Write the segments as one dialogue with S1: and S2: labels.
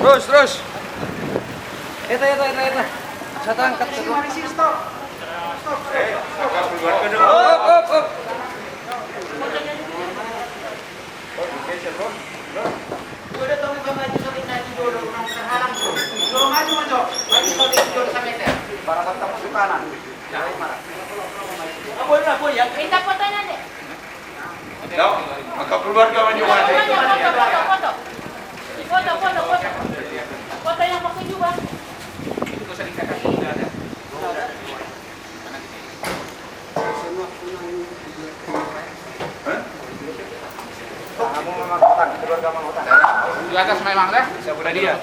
S1: Terus. Eta. Saya angkat. Stop. Stop.
S2: Udah tahu ke maju sampai nanti dulu orang terhalang tuh. Belum maju. Lagi sampai dulu sampai teh.
S1: Para satu masuk kanan.
S2: Apa ya? Minta fotonya deh.
S1: Dong, maka keluarga maju aja.
S2: Foto. Foto yang pakai juga.
S1: Itu bisa dikatakan tidak ada. Kamu memang hutang, keluarga memang hutang.
S3: Di atas memang dah.
S1: Sebelah dia.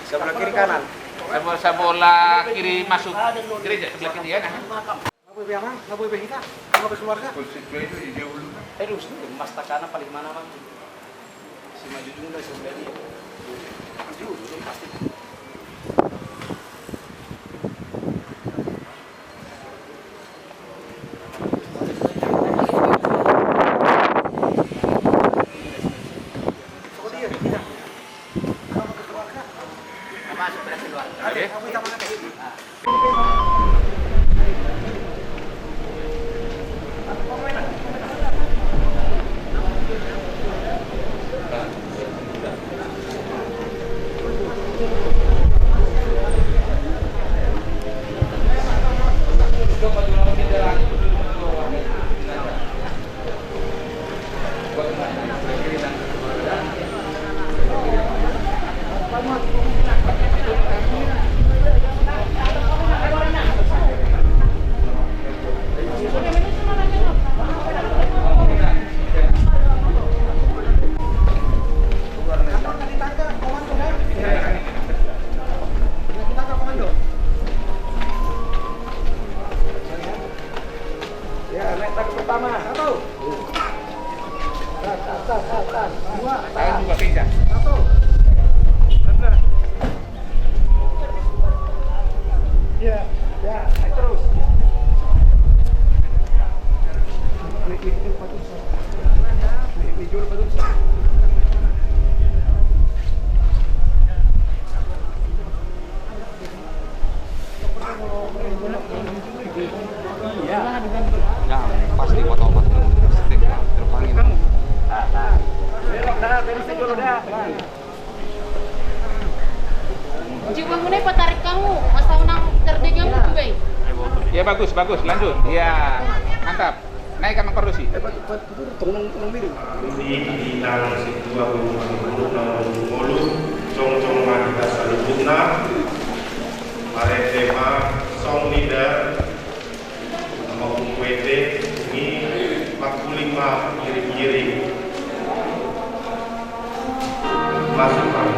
S1: Sebelah kiri kanan.
S3: Sebelah kiri masuk gereja sebelah kiri ya.
S1: Nggak boleh kita, nggak boleh keluarga.
S3: Konstitusi itu dia dulu.
S1: Terus Mas Takana paling mana bang? Si maju juga sebelah dia. Maju dulu pasti.
S3: Saya juga bisa.
S4: Pasti foto terpangin.
S5: Coba mulai patarik kamu, masa unang terdengar juga.
S3: Ya bagus, lanjut. Ya, mantap. Naikkan kondusi.
S6: Ini di dalam sebuah rumah mulu, cong wanita salibutna, mare tema song leader, nama kumwete, ini 45 kiri-kiri, masukkan.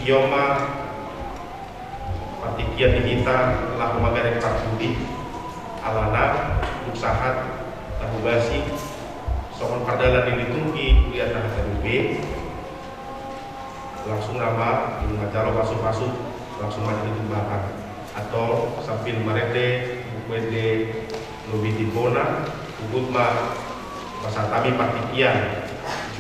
S6: Ioma Patikian Dihita Lahu Magarek Partudi Alana Uksahat Tahu Basi Somon Pardalan yang ditungki Lihat Nah B langsung nama Ibu Macalo masuk langsung maju ditembakkan atau sambil marete Wede Lobi Dibona Ubutma Pasatami Patikian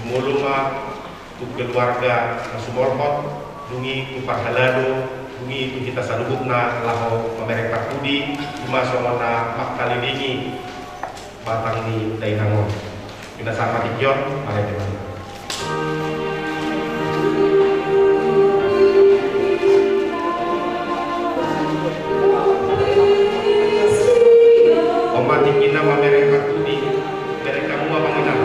S6: Jumuluma untuk keluarga Sumorpot dungi upar halado dungi itu kita salubutna laho pamerek Partudi cuma somona makkali dingi batang ni dainangon kita sama dikion mari teman. Omatikina mamerek Partudi mereka mua panginan.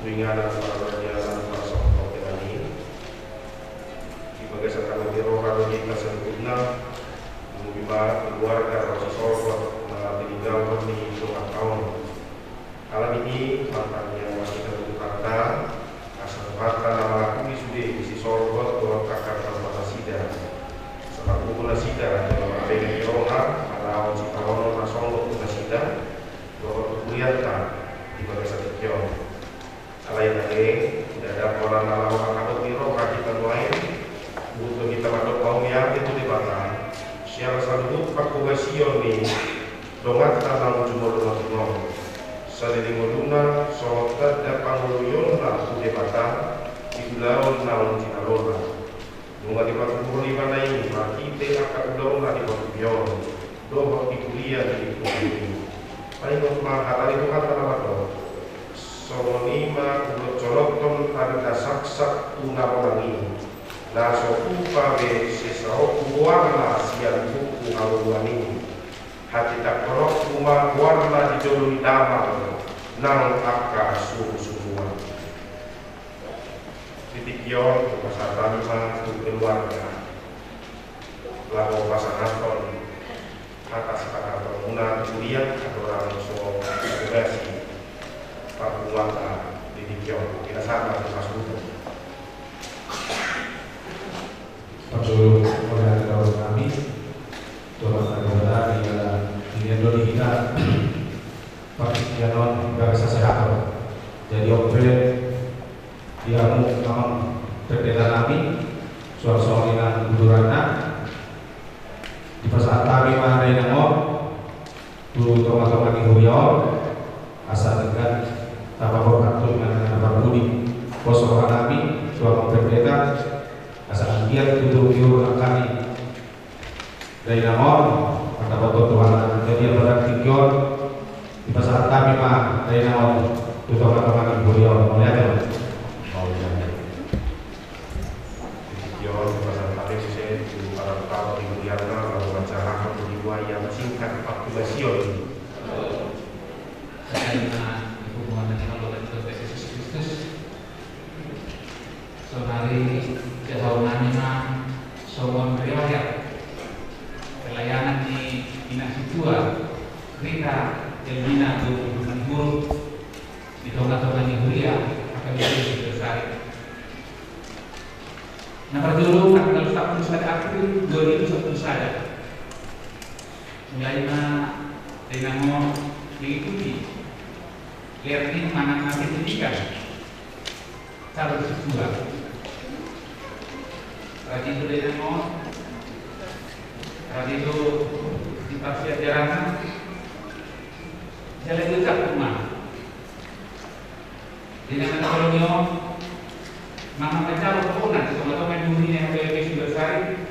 S6: Tuinganan para jalan para sokok ini sebagai sekarang dirokan kita sempurna mengubah keluarga rasa sorot melalui tinggal di 2 tahun. Alam ini makanya masih terbuka asal kata nama aku sudah isi sorot dua kakak tanpa sida sebab buku nasida dalam ada yang dirokan pada awal citarono nasong buku nasida bahwa kuliahkan di bagai satu jauh. Alain lagi tidak ada orang lawan atau biro kita lain butuh kita masuk kaum yang itu dibakar siapa satu pakugasion nih dongat tanam cuma dongat sadari moduna sobat dapat nguluyon lalu dibakar di laut naun cinalona dongat dipakai di mana ini mati teh akan dongat dipakai doa di kuliah di kuliah paling mahal itu kan tanah doa Sonima colokton tanda saksak unawangi la sokupa be sesaoku warna sian buku awani hati tak korok rumah warna di jolui damar nang akka suhu-suhuan titik yon pasar tanima untuk keluarga lalu pasangan ton atas kata bangunan kuliah atau orang so agregasi Pakuwata di Dikion, kita sama di Masbuto.
S7: Perlu modal kami, coba kita di Indonesia, Pakistan bahasa sehat. Jadi operet dia memang berbeda kami, soal dengan budurana di pasar kami mana yang mau, dulu teman-teman di Huyon, asal dekat tanpa berkantor dengan tanpa budi kosong kami suara berbeda asal dia tutup biru kami dari namor pada foto Tuhan jadi pada tikion di pasar kami mah dari namor tutup teman beliau melihat
S6: Tikion di pasar kami saya di para tahu di Buliana lalu acara kedua yang singkat aktivasi
S3: Saudari kehaunannya seorang riwayat pelayanan di Dinas Situa Rita Elvina Guru di Tonga-Tonga Nihuria akan menjadi selesai. Nah, dulu tanggal 1 April 2001 saja mulainya dinamo diikuti learning anak pendidikan calon siswa. Tadi itu dinamo, tadi itu di pasti ajaran jalan ucap rumah. Dengan kolonio, mama pencalon konan teman-teman dunia yang PWB Sumbersari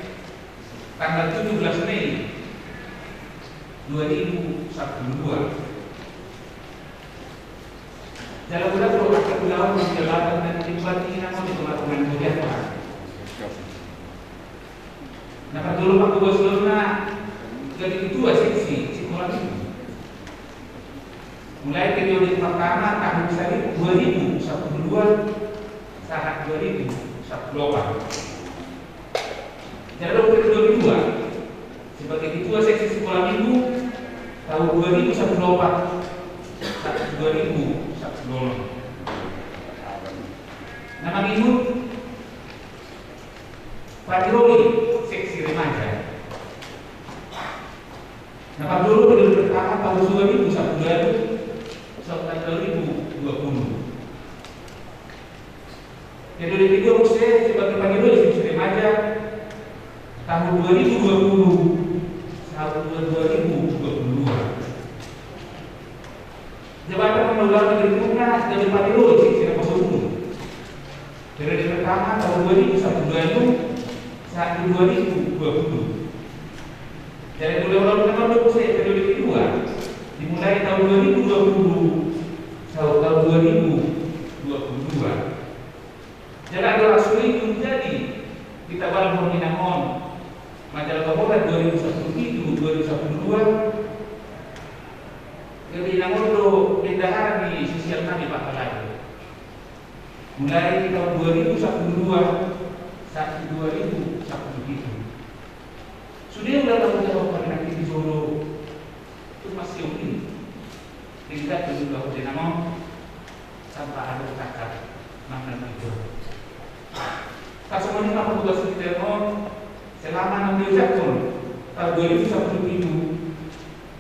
S3: tanggal 17 Mei 2012. Jalan udah perlu akan dilawan menjelaskan dan dibuat nama di teman-teman kuliah Pak. Nah, dulu Pak Bos Luna jadi ketua seksi sekolah itu. Mulai periode pertama tahun 2012 saat 2018. Jadi periode kedua sebagai ketua seksi sekolah minggu tahun 2018 sampai 2010. Nama minggu patroli seksi remaja. Nama dulu periode pertama tahun 2010 sampai 2020. Periode kedua saya sebagai patroli seksi remaja tahun 2020 sampai 2022. Jabatan mengelola negeri Tunas dari patroli seksi remaja umum. Periode pertama tahun 2021 sampai 2020. Jadi mulai tahun saya periode kedua dimulai tahun 2020 sampai tahun 2022. Jadi adalah sulit menjadi kita baru menginamon majalah Kapolres 2001 2012. Jadi namun do bendahara di sosial kami Pak Kalai. mulai tahun 2012 sampai 2017. Sudah udah tahu pada nanti di Solo itu masih unik. Tingkat dulu bahwa dinamo tanpa ada kakak makna itu. Kasih mana petugas kita selama 6 bulan pun tahun 2017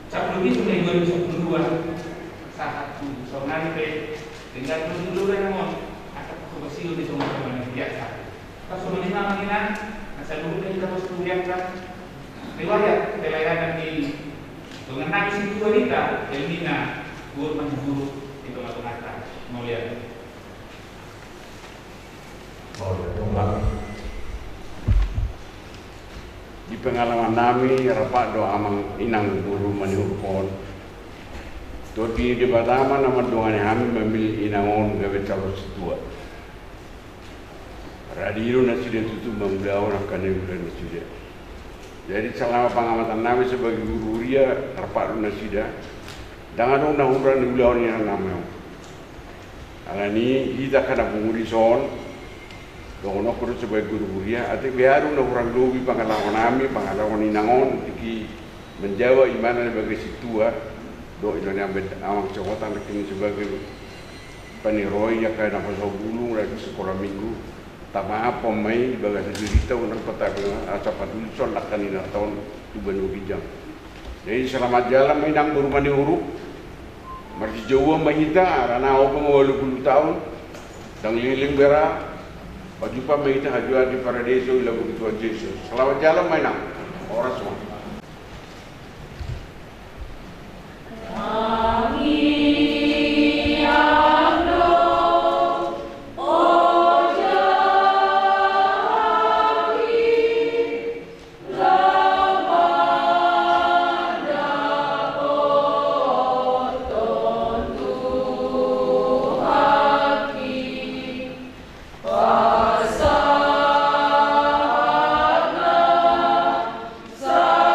S3: sampai 2012 saat itu soalnya tinggal dulu namun ada petugas itu di teman-teman biasa. Kasih mana kita asal dulu kita harus kuliahkan riwayat pelayanan di dengan Nabi itu wanita Elmina guru mengguru itu mengatakan mau lihat.
S8: Di pengalaman kami rapat doa amang inang guru maniupon. Todi di pertama nama doa kami memilih inangon gawe calon setua. Radio nasi dia tutup membelau akan bulan nasi dia. Jadi selama pengamatan kami sebagai guru ria rapat nasi dia. Dengan undang-undang di belau ni namanya. Alani kita kena pengurison. Dono perlu sebagai guru ria. Ati biaru na orang lobi pengalaman kami, pengalaman inangon, iki menjawa imanan sebagai situa. Do ilanya awang cokotan kini sebagai paniroi ya kaya napa bulung lagi sekolah minggu. Tama apa mai bagai cerita unang kota asa padulison lakan ina tahun 2007. Jadi selamat jalan mainang guru mani huruf. Masih jauh mahita rana apa 80 tahun. Dang liling bera baju pa mahita hajua di paradiso ila begitu Yesus. Selamat jalan mainang orang semua.
S9: Sa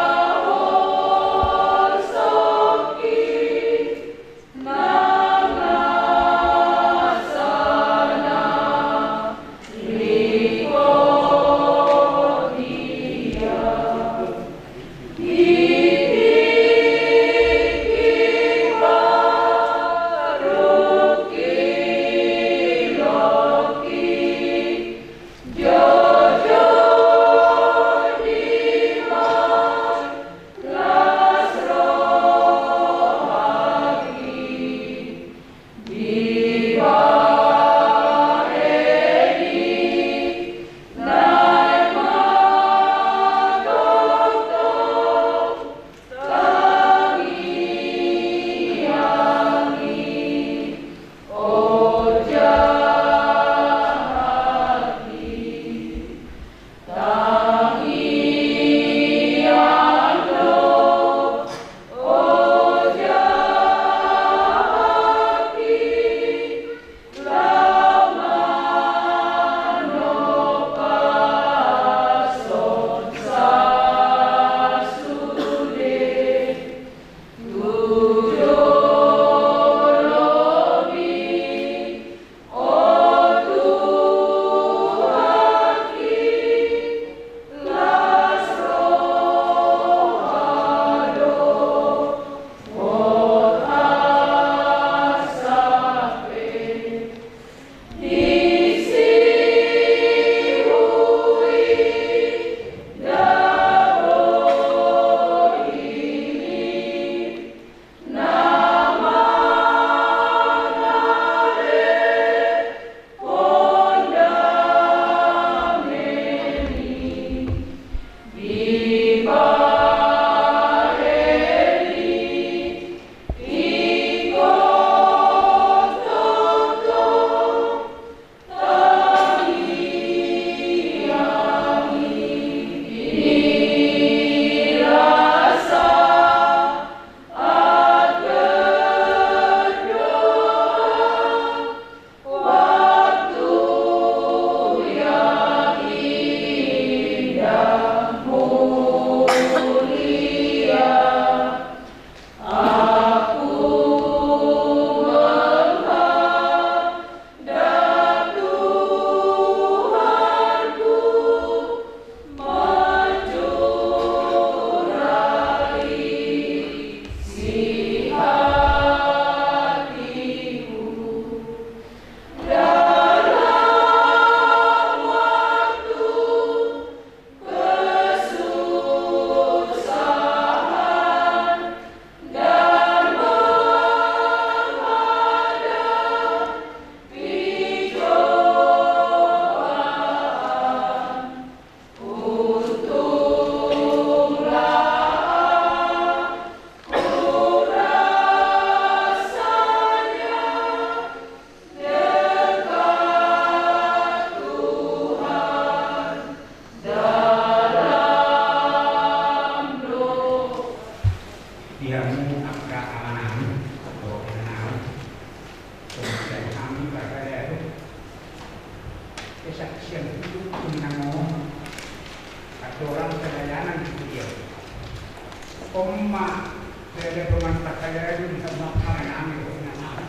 S3: Omma dari pemanfaat saya itu bisa makan kami dengan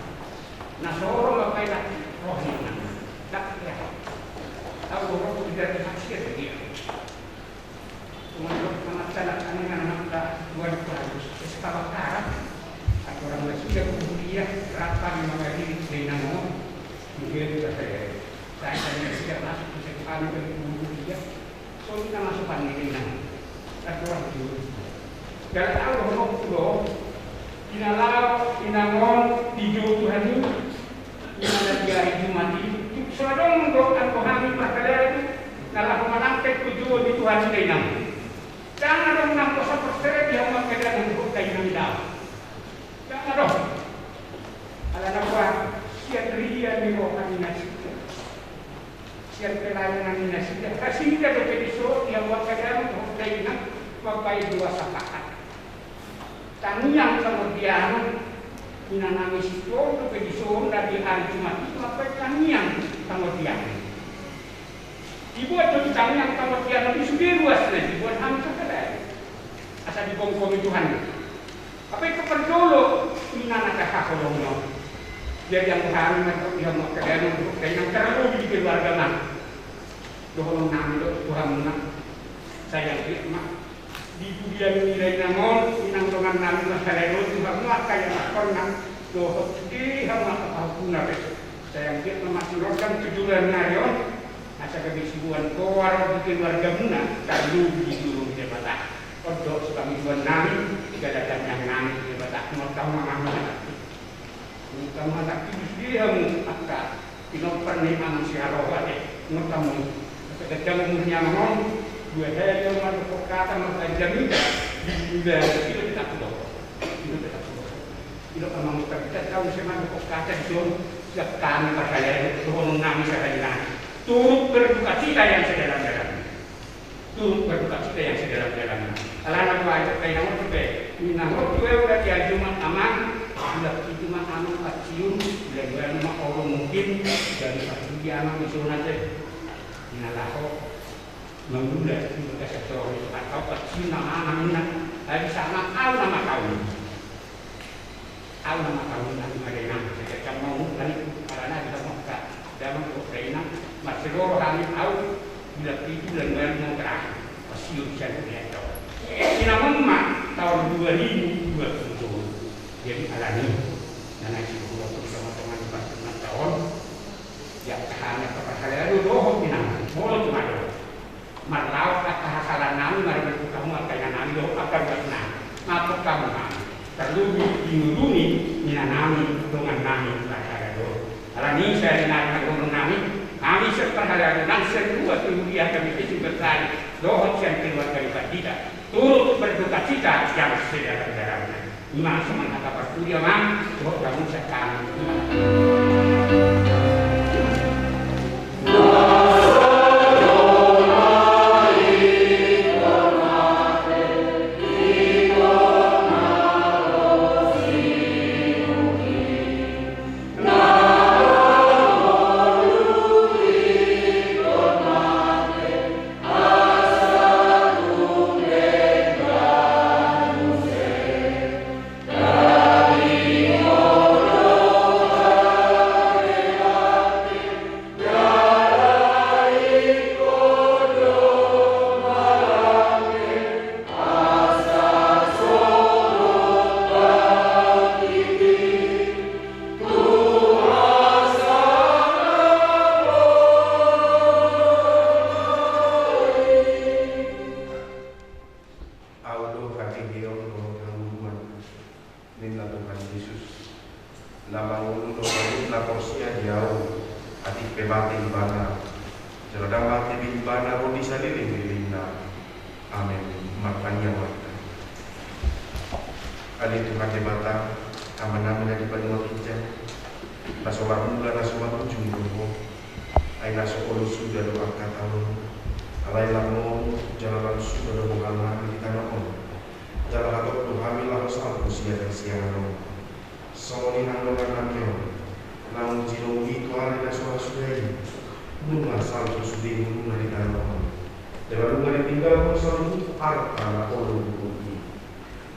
S3: Nasoro apa itu rohnya tak ya tahu bahwa tidak dihasil dia untuk melaksanakan anak-anak buat harus sekarang atau orang Malaysia kemudian berapa mengaji di Namo mungkin saya hanya siap masuk ke sekolah kemudian so kita masuk di Namo atau orang itu kalau tahu bahwa itu inalau inamon dijo Tuhan itu inala dia itu mati selalu untuk angkohami perkara itu kalau menangkap tujuan di Tuhan sudah inam jangan ada menang kosa persen yang mengkedan untuk kainan dah jangan ada ala nakwa siat ria di rohani nasi siat pelayanan nasi kasih kita begitu yang mengkedan untuk kainan papai dua sapakat taniang kemudian inanami situ untuk disuruh dari hari Jumat itu apa taniang kemudian dibuat dari taniang kemudian lebih sudah luasnya dibuat hampir kedai asal dikongkomi Tuhan apa itu pendolo inanaka kakolongnya jadi yang kami atau yang mau kedai untuk yang terlalu di keluarga nak dohong nami Tuhan nak saya hikmah di budian nilai namon inang dengan nami masalah itu semua kayak pernah doh di hama aku nabe saya dia masih rokan tujuan nayon asa kebisibuan kowar di keluarga muna terlalu di dulu di batah odok suami tuan nami tiga datang yang nami di batah mau tahu mana kamu tak dia mu akak pinopan ni manusia roha deh mau tahu ketika umurnya ngomong dua hari yang masuk kata masa jamida sudah itu tidak tahu itu tidak tahu itu memang kita tahu semua masuk kata itu setiap kami percaya turun nami sekali turut berduka cita yang sedalam-dalamnya turut berduka cita yang sedalam-dalamnya alana dua itu kayak nama tu minah waktu udah dia Jumat aman sudah itu mah anu kacium dan dua nama orang mungkin dari satu dia aman disuruh nanti minalaho mengulas di sektor itu atau kecil nama dari sana nama kaum nanti mereka kita mau nanti karena kita mau ke dalam Ukraina masih orang tahu bila itu dan mau terakhir pasti ujian itu sinamma tahun 2020 jadi alami dan nanti 20 sama teman pas tahun yang hanya perkara itu doh binang boleh cuma marlau kata hasalan nami mari kamu akan nami do akan benar ngapa kamu terlebih dinuruni mina nami dengan nami perkara do alani saya dengan nami kami seperti dan semua kemudian kami itu bertani doh yang keluar dari kita turut berduka cita yang sedalam-dalamnya iman semangat apa kuliah mang doh kamu sekarang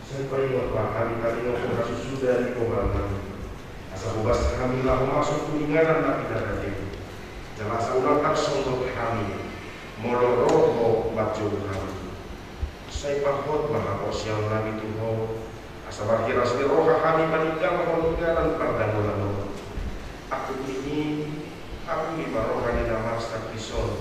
S6: Saya peringat kali-kali yang kasus sudah di Kobaman. Asal bebas kami lah masuk kuningan tak tidak ada. Jangan saulah tak sombong kami. Molo roho baca kami. Saya pahot bahwa siang nabi Tuhan. Asal akhir asli roh kami meninggal meninggalan perdamulan. Aku ini rohani nama stakison.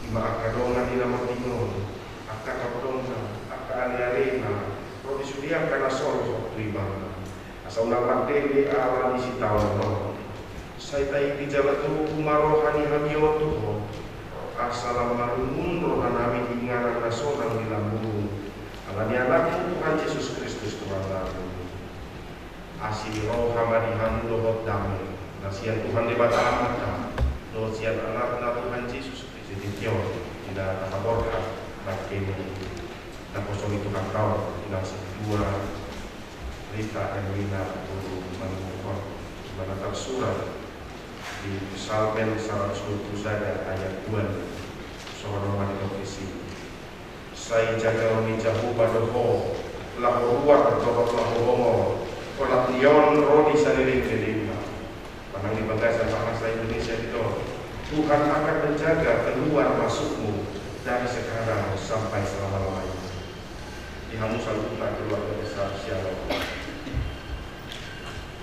S6: Ima akadongan di nama tingon. Akadongan, akalarena. Rodi sudiang karena solo pribadi. Asal ulang di ala di sitawon roh. Saya tahu di jalan tu rohani hamio Tuhan. Assalamualaikum rohani ingaran nasional di lambung. Alani anakmu Tuhan Yesus Kristus Tuhan kami. Asli roh hamadi hamu dohot damai. Nasihan Tuhan di bata amata. Nasihan anakna Tuhan Yesus Kristus di Tiong. Tidak kaborkan bakini. Naposong itu kau tidak sedua. Rita Erwina Guru Manukon mana tersurat di Psalmen 107 saja ayat 2 seorang wanita visi saya jaga menjahu pada ho lahu ruat atau lahu homo kolak lion rodi saliring kelima panang di bagasa bahasa Indonesia itu Tuhan akan menjaga keluar masukmu dari sekarang sampai selama-lamanya di hamu selalu keluarga besar Shalom.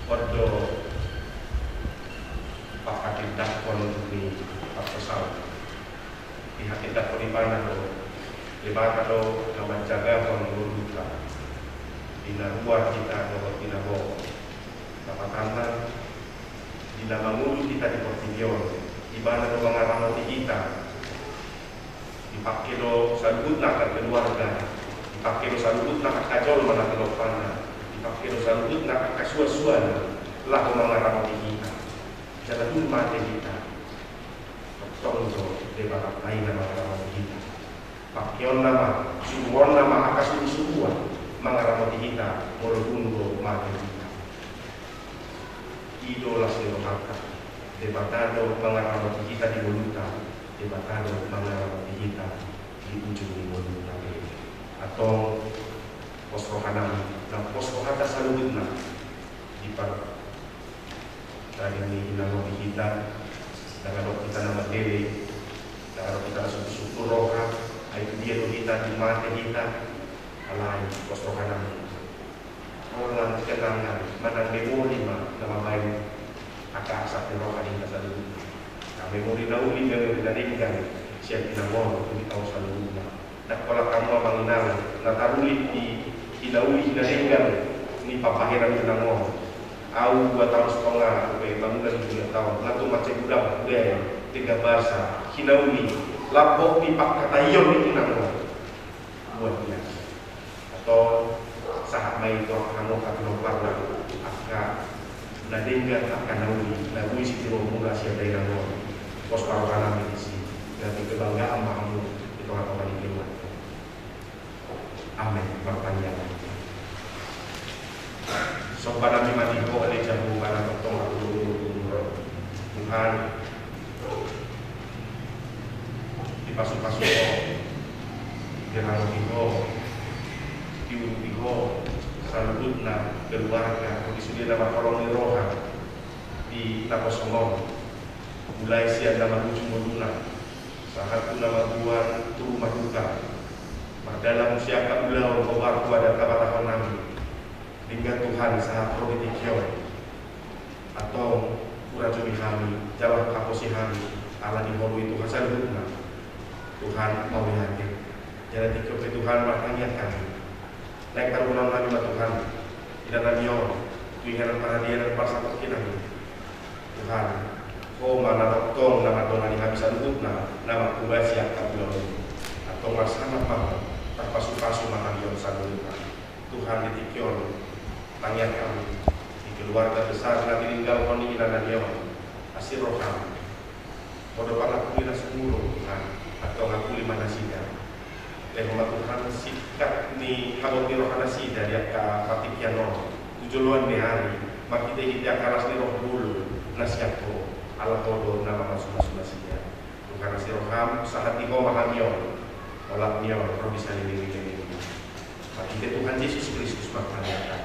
S6: Ordo Pak Hakim Dakon di Pak Pesal di Hakim Dakon di mana di mana nama jaga pengurusan di luar kita di nabo dapat tanah di nama mulu kita di Portillo di mana mengarang di kita dipakai do salud nak keluarga dipakai do salud nak kajol mana kelopana dipakai do salud nak kasuan-suan lah mengarang di kita jangan dulu mati kita tolong di barat lain mengarang di kita pakion nama suruhan nama akas suruhan mengarang di kita mulu mati kita idola selohakat debatado mengarang di kita di voluta debatado mengarang di kita di ujung di voluta atau posrohanami dan posrohata saludna di par tadi ini nama kita dengan kita nama diri dengan kita syukur roha itu dia kita di mata kita alai posrohanami orang kenangan mana memori nama main akak asap di roha kita saludna memori nauli memori dari kan siap kita mau untuk tahu saludna dan kalau kamu mengenal nataruli di nauli dari kan ini papahiran kita mau au 2 tahun setengah bangunan 2 tahun lalu macam budak budaya 3 bahasa hinauli lapok di pak kata iyon itu nama buat biasa atau sahat mai itu kamu akan warna akan nadenggan akan nauli lagu isi tiro mula siapa yang nama pos paruhan kami di sini dan kebanggaan kamu itu apa yang keluar amin pertanyaan so pada mati ko ale jabu para tong aku Tuhan di pasu-pasu di rano ko di ko saludna keluarga di sini nama koloni roha di Naposongong mulai siang nama ujung muluna saat nama buan tu rumah duka dalam siapa ulau bawa kepada kabar nami hingga Tuhan saat provitikio atau urajumi kami jalan kaposi kami ala di holu itu kasar guna Tuhan mau yakin jadi tikop Tuhan bertanya kami naik tarunan kami Tuhan tidak namio tuihan para dia dan para satu kinami Tuhan mana tong nama dona di kami salutna nama kubasi akablo atau masalah apa terpasu-pasu mana dia salutna Tuhan ditikio tanya kami di keluarga besar nanti tinggal koni dan dia asir roh kami bodoh pangat kuliah sepuluh Tuhan atau ngakuli mana sida lehoma Tuhan sikat ni kalau di roh kana sida dia ka patikian roh tujuan ni hari makita kita karas ni roh dulu nasiato ala bodoh nama masuk sida Tuhan asir roh kami sahat di koma hamio olak niyo roh bisa ini bagi Tuhan Yesus Kristus berkata.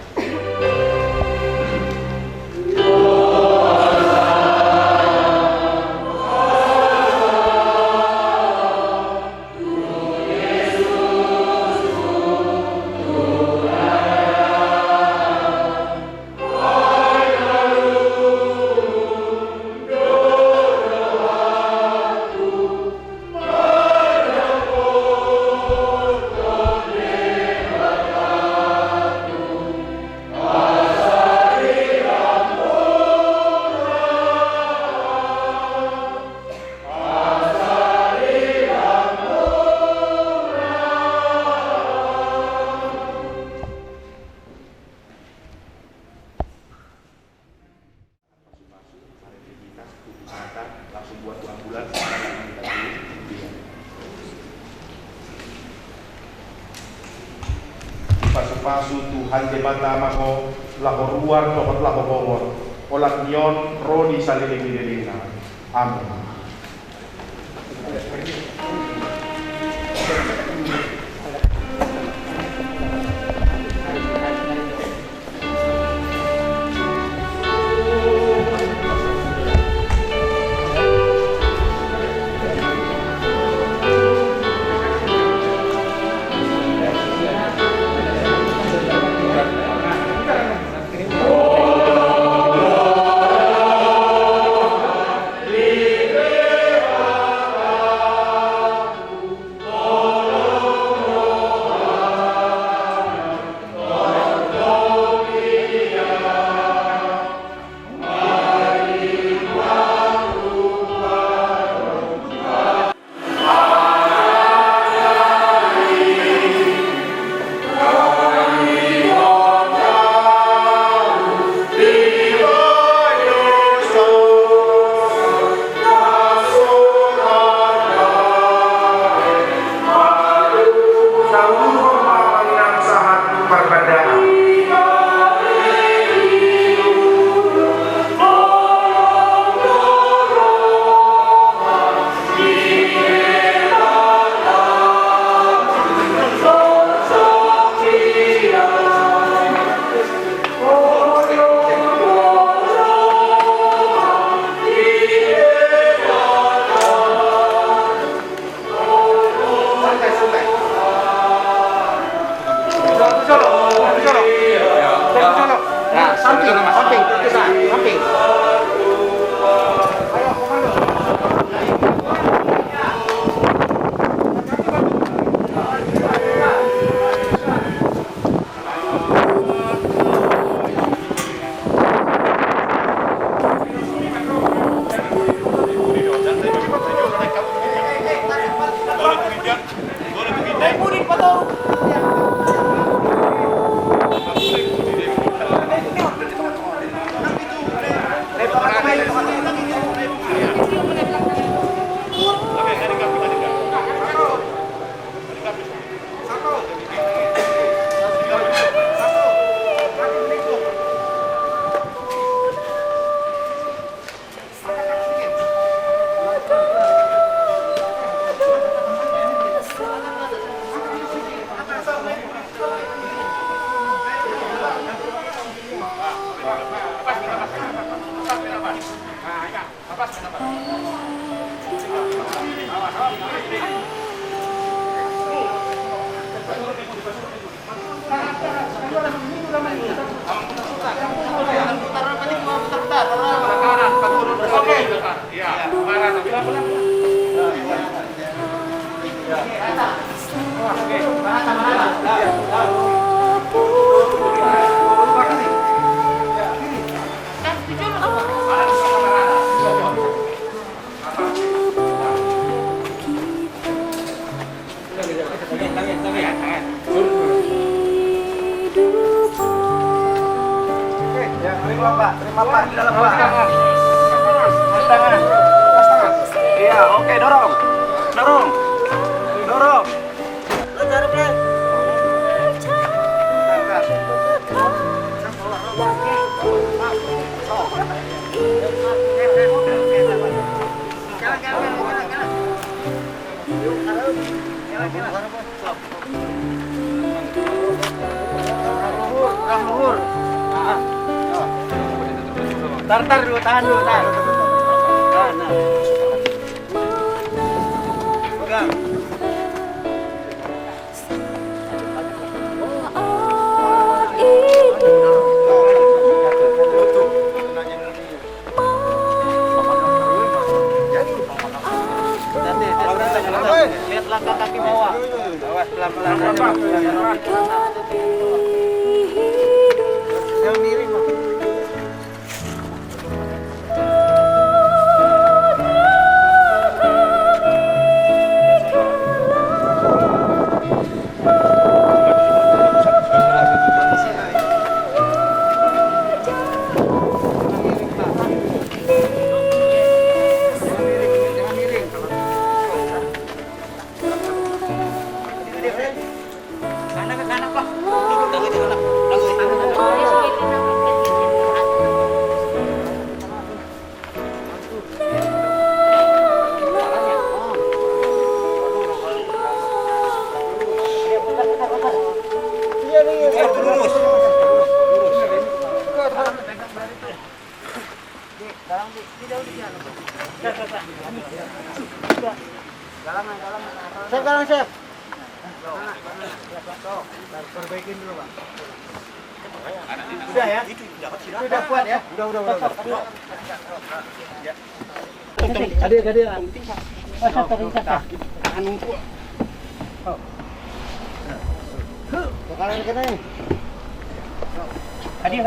S6: Langsung buat ambulans. Pasu-pasu Tuhan jebata mako lako ruar tokot lako bongor olak nyon rodi saliling-lilingna. Amin.
S2: Terima Pak, di dalam Pak. Pas tangan. Iya, oke, dorong. Lu cari play. Jalan. Pur. Tar dulu, tahan dulu, tahan. Tahan. Pegang. Lihat langkah kaki bawah. Awas pelan-pelan. Yang miring. Sekarang chef. Perbaikin dulu, Pak. Udah ya? Udah kuat ya? Udah. Hadir. Tahan nunggu. Bakalan kena nih. Hadir.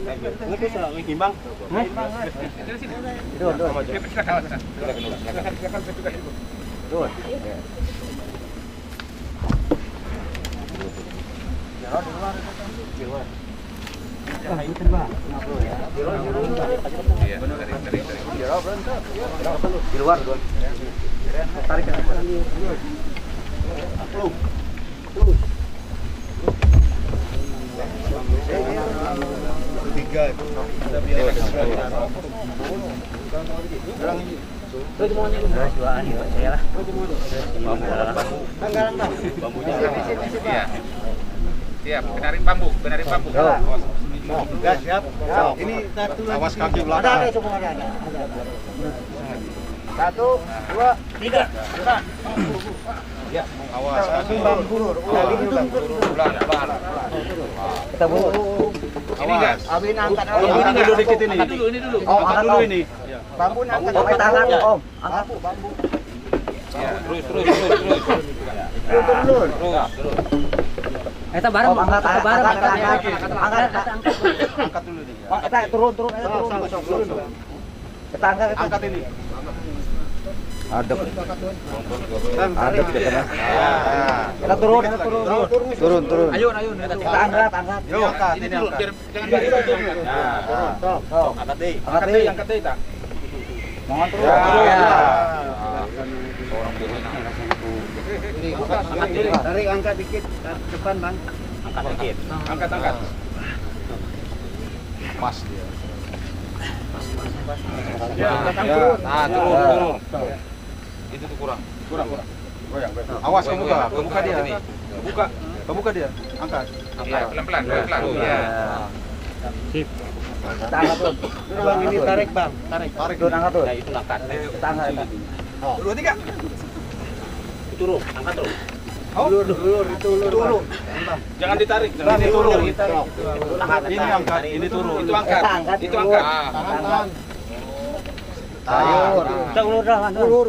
S2: Ngerti soal ngimbang? Ngimbang. Silakan. Di luar. Tarik. Tiga itu kita biar
S3: Siap, benarin bambu.
S2: Gas, siap. Ini satu lagi.
S6: Awas kaki belakang.
S2: Ada semua ada. 1, 2, 3. Ya,
S6: Awas kaki.
S2: bambu.
S3: Pelan.
S2: Kita buru.
S3: Ini enggak?
S2: Abin angkat.
S3: Ini dulu dikit ini. Angkat dulu.
S2: Angkat dulu ini. Bambu angkat. Pakai tangan, Om. Angkat bambu.
S3: Ya, terus.
S2: Turun.
S5: Kita bareng, angkat bareng.
S6: Angkat dulu nih.
S2: Kita turun. Kita angkat ini. Adep. Adep ya kan. Kita turun. Turun.
S3: Ayo.
S2: Kita angkat.
S6: Yo, angkat ini
S3: Dulu,
S6: angkat.
S3: jangan turun.
S2: Tuh.
S6: Angkat deh.
S3: Angkat deh, tak.
S2: Mohon turun. Tarik angkat dikit ke depan, Bang.
S3: Angkat.
S6: Pas dia.
S3: Turun. Itu tuh kurang.
S6: Goyang. Awas kebuka dia. Kebuka dia. Angkat.
S3: Iya, pelan-pelan. Iya.
S5: Sip.
S2: Kita angkat tuh. Bang, ini tarik, Bang. Tarik. Tuh, angkat tuh.
S3: Itu angkat.
S2: Kita angkat.
S6: 2, 3.
S3: Turun, angkat terus.
S2: Dulu.
S3: Jangan ditarik.
S6: Turun.
S2: Ini angkat,
S6: ini turun.
S3: Itu angkat.
S2: Itu angkat.
S3: Tangan.
S2: Ayo.
S5: Kita ulur.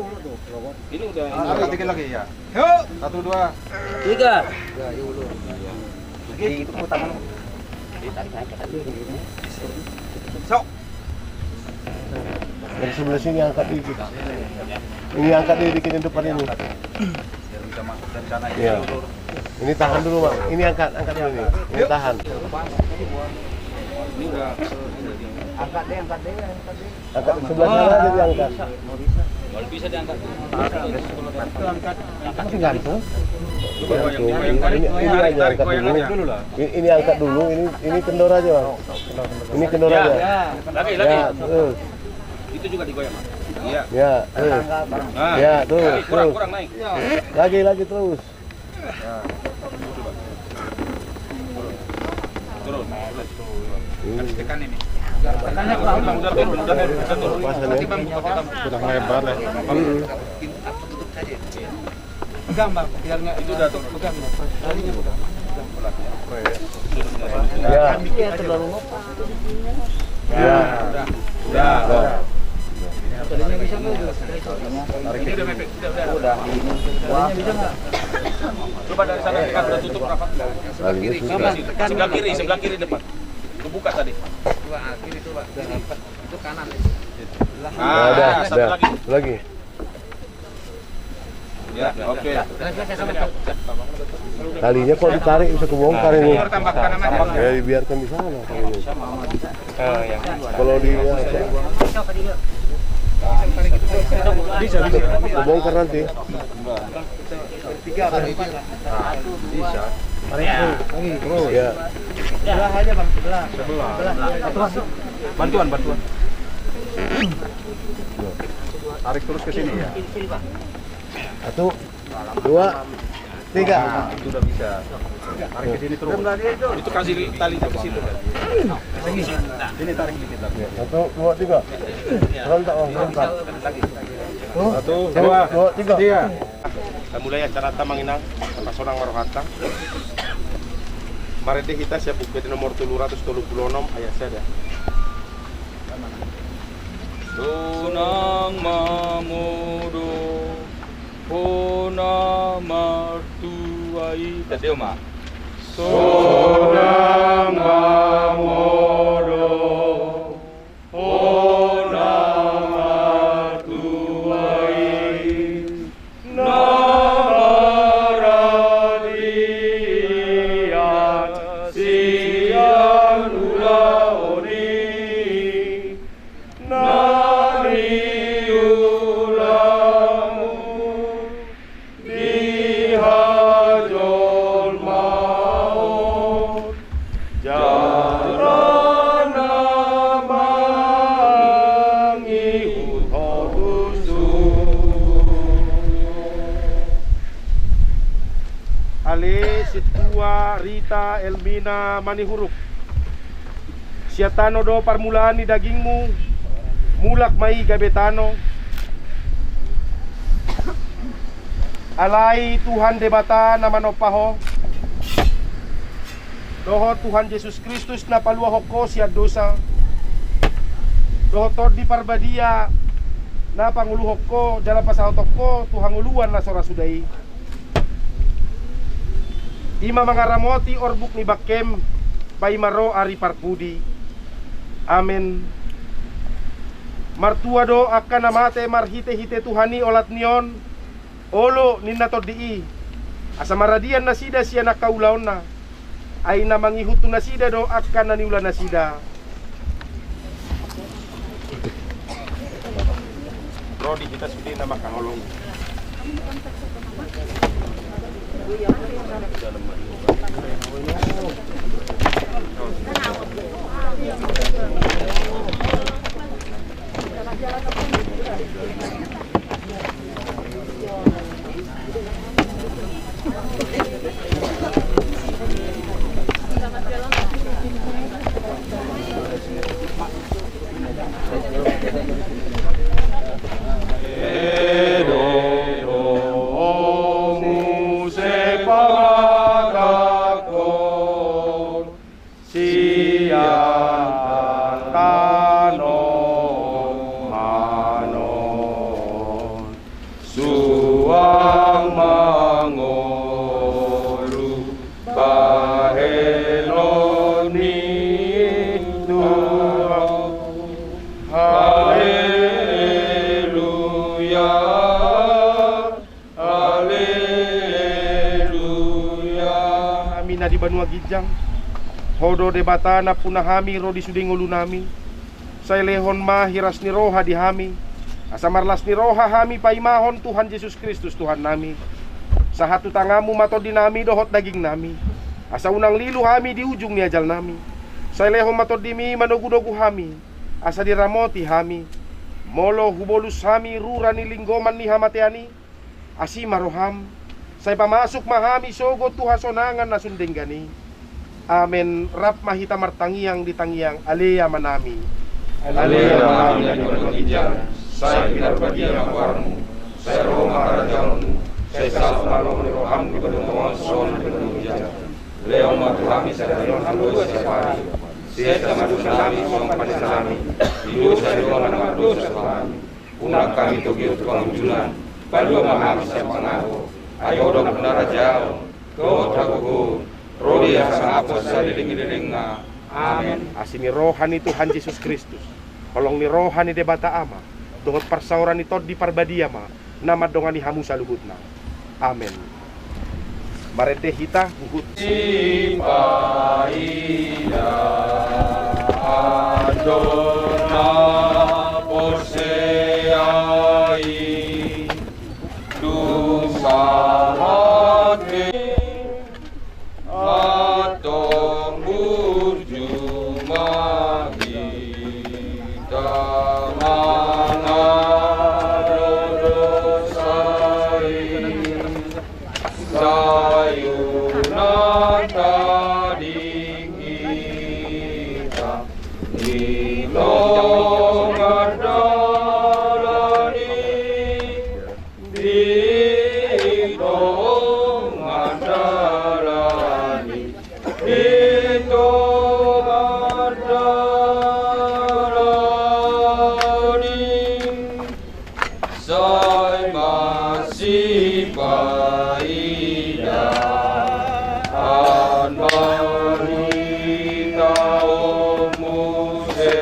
S3: Ini udah.
S6: Angkat dikit lagi ya. 1, 2.
S5: 3.
S2: Itu tangan.
S6: Sok.
S9: Dari sebelah sini angkat dikit. Ini angkat dikit di depan ini. Iya. Ini tahan dulu, Bang. Ini angkat dulu nih. Ini tahan.
S3: Ini udah.
S2: Angkat deh.
S9: Angkat sebelah sana aja diangkat.
S3: Kalau bisa diangkat.
S9: Masih gantung. Ini aja
S3: Tarik,
S9: angkat
S3: goyang aja.
S9: dulu. Ini angkat dulu. Ini kendor aja, Bang. Ini kendor aja.
S3: Lagi.
S9: Ya, terus.
S3: Itu juga digoyang. Iya.
S9: Ya, terus.
S3: Nah,
S9: Ya, terus.
S3: kurang naik.
S9: Lagi terus.
S3: Turun. Harus tekan ini.
S1: Tekannya kurang udah turun.
S9: Nanti
S1: Bang buka Bang.
S9: sudah lebar lah.
S1: Tutup saja. Pegang Bang, biar enggak itu udah pegang. Talinya udah.
S9: Ya.
S1: Terlalu ngopak.
S9: Ya.
S1: Udah. Talinya bisa enggak itu?
S3: Ini udah mepet, udah.
S1: Talinya bisa enggak?
S3: Coba dari sana tekan udah tutup rapat. Sebelah kiri depan. Kebuka tadi.
S1: Coba kiri coba. Itu kanan.
S9: Udah.
S3: Satu lagi.
S9: Lagi.
S3: Ya, oke.
S9: Talinya kok ditarik bisa kebongkar ini.
S3: Tambah kanan aja.
S9: Ya dibiarkan di sana talinya.
S3: Yang
S9: Kalau di bisa kebongkar nanti.
S1: Bisa.
S9: Ya.
S1: Sebelah aja Bang, sebelah. Bantuan. Tarik terus ke sini ya.
S9: 1, 2, 3.
S1: Itu udah bisa. Tarik ke sini terus.
S3: itu kasih tali ke situ.
S1: Sini tarik dikit lagi.
S9: 1, 2, 3. Serentak Om, serentak.
S1: 1,
S9: 2, 3.
S6: Kita mulai acara Tamanginang, Pasonang Marohata. Marede kita siap bukti nomor 336 ayat sada.
S3: Sunang mamudo Pona martuai Tadeo ma
S6: Sonang mamodo onang atuai namaradian sian ulaoni nani ulamu dihajol maut jarana mangi hutusu Ale Situa Rita Elmina Manihuruk Siatano do parmulaan ni dagingmu mulak mai gabetano alai Tuhan debata na manopaho doho Tuhan Yesus Kristus na paluahoko siya dosa doho tod di parbadia na panguluhok ko dalam pasahotok ko Tuhan uluan na sora sudai Ima mga ramoti orbuk ni Bakem Paimaro ari parpudi Amen. Martuado akan namate marhite-hite Tuhani olat nion olo ninatod dii asa maradian na sida siya nakaulaon na ay na mangihuto na sida do akan naniula na sida. Rodi kita sudi na makangolong. Di Banua Gijang hodo debata na punahami ro di suding ulu nami say lehon ma hiras ni roha di hami asa marlas ni roha hami paimahon Tuhan Yesus Kristus Tuhan nami sa hatu tangamu mato di nami dohot daging nami asa unang lilu hami di ujung ni ajal nami say lehon mato di mi manugu-nugu hami asa diramoti hami molo hubolus hami rura ni linggoman ni hamateani asi maroham say pamasok mahami sogo tuha sonangan na sundeng gani Amen. Rap mahita martangiang ditangiang alea manami.
S7: Alea manami yang berkijang, saya binar bagi yang warmu, saya Roma karajaanmu, saya salvano roham di berdoa son berkijang. Leon matuhami saya leon hamdu sefari, saya tamadu salami son panisalami, hidup saya doa namadu sefari. Unang kami tugiut pengunjulan, balu memahami saya pengaruh, ayo dong benar jauh, kau tagugu. Rodi yang sangat sa diling-diling nga. Amen.
S6: Asini rohani Tuhan Yesus Kristus. Kolong ni rohani debata ama. Tuhot parsauran ito di parbadia ma. Nama dongani hamu saluhutna. Amen. Marete hita huhut.
S7: Sipaida Adona Poseai Dusahate Atong burjuma kita mangarorosai sayunan tadi kita ilong ardalani ilong ardalani itu ardalani saya masih paida anmarita omuse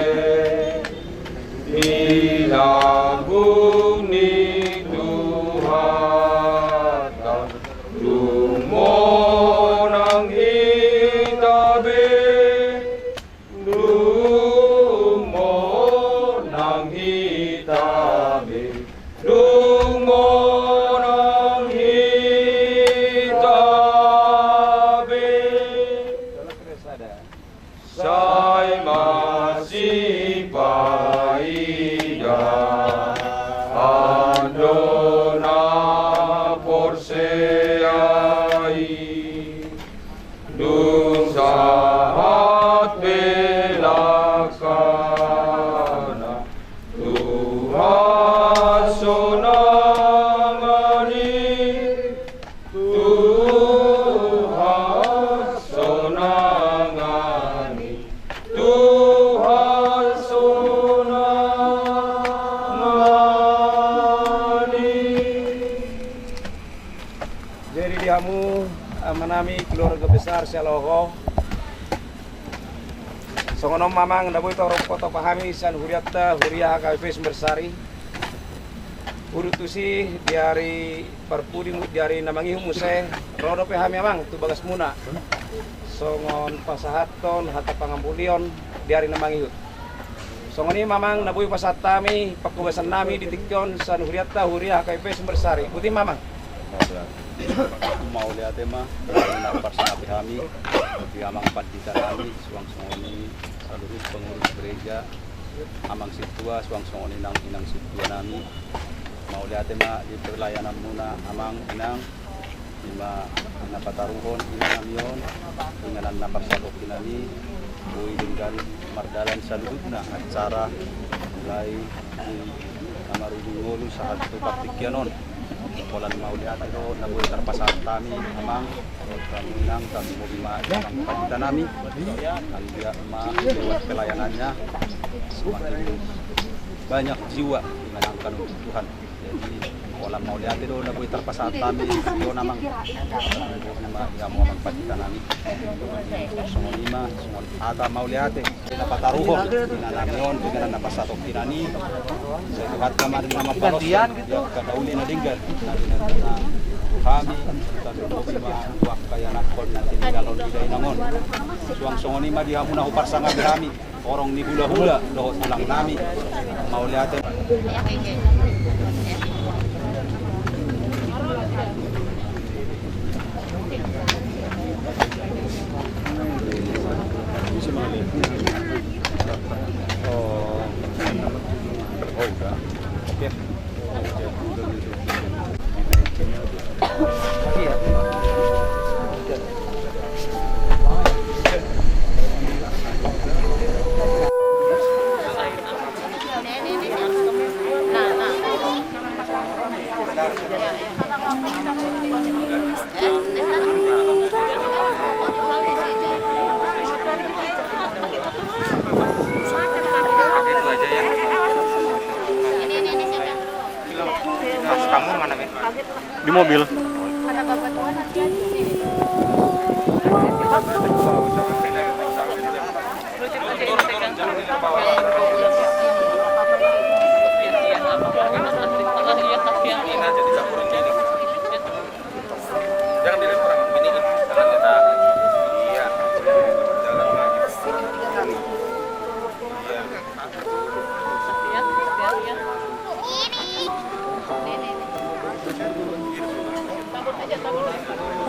S7: dilambuni Tuhan lumonang hitabe lumonang hitabe lumonang hitabe say masih paida andona porseai Dusahat belakana Tuhan sonangani Tuhan sonangani Tuhan sonangani.
S1: Jadi dihamu manami keluarga besar Saloho. Songonom mamang daboy toro foto pahami san huriatta huriah KPP Sumbersari. Urutusi diari perpudi diari namangi humuse rodo pahami amang tu bagas muna. Songon pasahaton hata pangambulion diari namangi hut. Songoni mamang naboy pasatami pakubasan nami di tikyon san huriatta huriah KPP Sumbersari. Putih mamang.
S10: Mau lihat mah nampar sanapi kami di amang pandita kami suang songoni seluruh pengurus gereja amang situa suang songoni inang situa nami mau lihat mah di pelayanan muna amang inang lima napataruhon inang namion dengan napar sabok kinami ui dengan mardalan saludna acara mulai di Amarudungolu saat itu praktikyanon Polan mau lihat itu naboy terpasat kami amang kami inang kami mau bima amang pandita nami kami dia lewat pelayanannya semakin banyak jiwa menangkan untuk Tuhan. Jadi polan mau lihat itu naboy terpasat kami itu namang mau bima amang pandita nami semua lima semua ada mau lihat napataruhon inanamion dengan napasatok tinani saya tuhat kamar nama palos ya kadauli na dinggal kami buak kaya nakon nanti galon di nangon suang songoni mah dihamu na upar sanga kami orang ni hula-hula dohot ulang nami mau lihat
S4: Kamu mana, Ben? Di mobil.
S5: Ada bapak tua nanti
S4: Jangan dilempar ini, jangan kita. Iya. Jalan lagi.
S5: Takut aja takut.